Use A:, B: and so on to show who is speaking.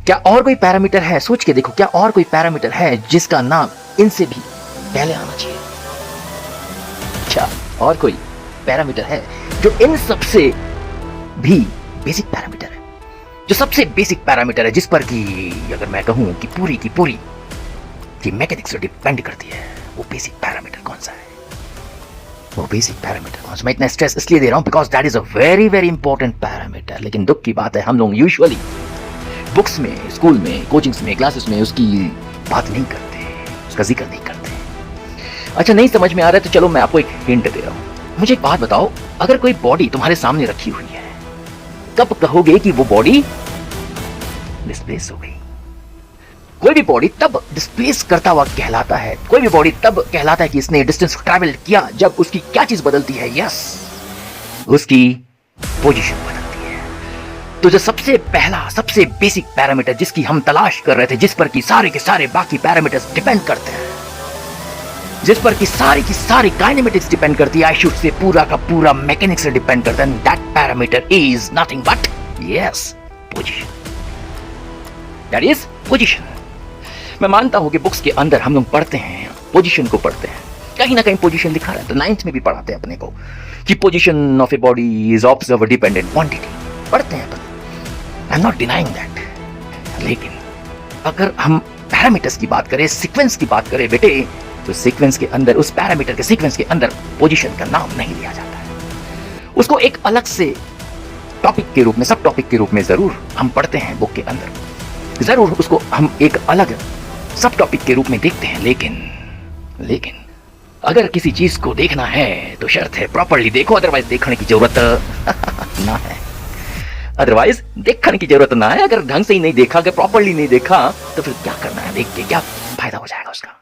A: क्या और कोई पैरामीटर है, सोच के देखो, क्या और कोई पैरामीटर है जिसका नाम इनसे भी पहले आना चाहिए? क्या और कोई पैरामीटर है जो इन सबसे भी बेसिक पैरामीटर है, जो सबसे बेसिक पैरामीटर है, जिस पर कि अगर मैं कहूं कि पूरी की पूरी की मैकेनिक्स डिपेंड करती है, वो बेसिक पैरामीटर कौन सा है? वो बेसिक पैरामीटर कौन सा? मैं इतना स्ट्रेस इसलिए दे रहा हूं because that is a very very important parameter. लेकिन दुख की बात है, हम लोग यूजुअली बुक्स में, स्कूल में, कोचिंग्स में, क्लासेस में उसकी बात नहीं करते, उसका जिक्र नहीं करते। अच्छा, नहीं समझ में आ रहा है तो चलो मैं आपको एक हिंट दे रहा हूं। मुझे एक बात बताओ, अगर कोई बॉडी तुम्हारे सामने रखी हुई है, कब कहोगे कि वो बॉडी डिस्प्लेस हो गई? कोई भी बॉडी तब डिस्प्लेस करता हुआ कहलाता है, कोई भी बॉडी तब कहलाता है कि इसने डिस्टेंस ट्रैवल किया, जब उसकी क्या चीज बदलती है? यस, उसकी पोजीशन बदलती है। तो जो सबसे पहला, सबसे बेसिक पैरामीटर जिसकी हम तलाश कर रहे थे, जिस पर कि सारे के सारे बाकी पैरामीटर्स डिपेंड करते हैं, जिस पर कि सारी की सारी काइनेमेटिक्स डिपेंड करती है, आई शुड से पूरा का पूरा मैकेनिक्स से डिपेंड करता है, that parameter is nothing but yes, position. That is position. मैं मानता हूं कि बुक्स के अंदर हम लोग पढ़ते हैं, पोजीशन को पढ़ते हैं, कहीं ना कहीं पोजीशन लिखा रहता है। 9th में भी पढ़ाते हैं अपने को कि position of a body is observe dependent quantity, पढ़ते हैं। I am not denying that. लेकिन अगर हम पैरामीटर्स की बात करें, सीक्वेंस की बात करें बेटे, तो सीक्वेंस के अंदर, उस पैरामीटर के सीक्वेंस के अंदर पोजीशन का नाम नहीं लिया जाता है। उसको एक अलग से टॉपिक के रूप में, सब टॉपिक के रूप में जरूर हम पढ़ते हैं बुक के अंदर, जरूर उसको हम एक अलग सब टॉपिक के रूप में देखते हैं। लेकिन अगर किसी चीज को देखना है तो शर्त है प्रॉपर्ली देखो, अदरवाइज देखने की जरूरत ना है। अदरवाइज देखने की जरूरत ना है। अगर ढंग से ही नहीं देखा, अगर प्रॉपर्ली नहीं देखा, तो फिर क्या करना है? देख के क्या फायदा हो जाएगा उसका?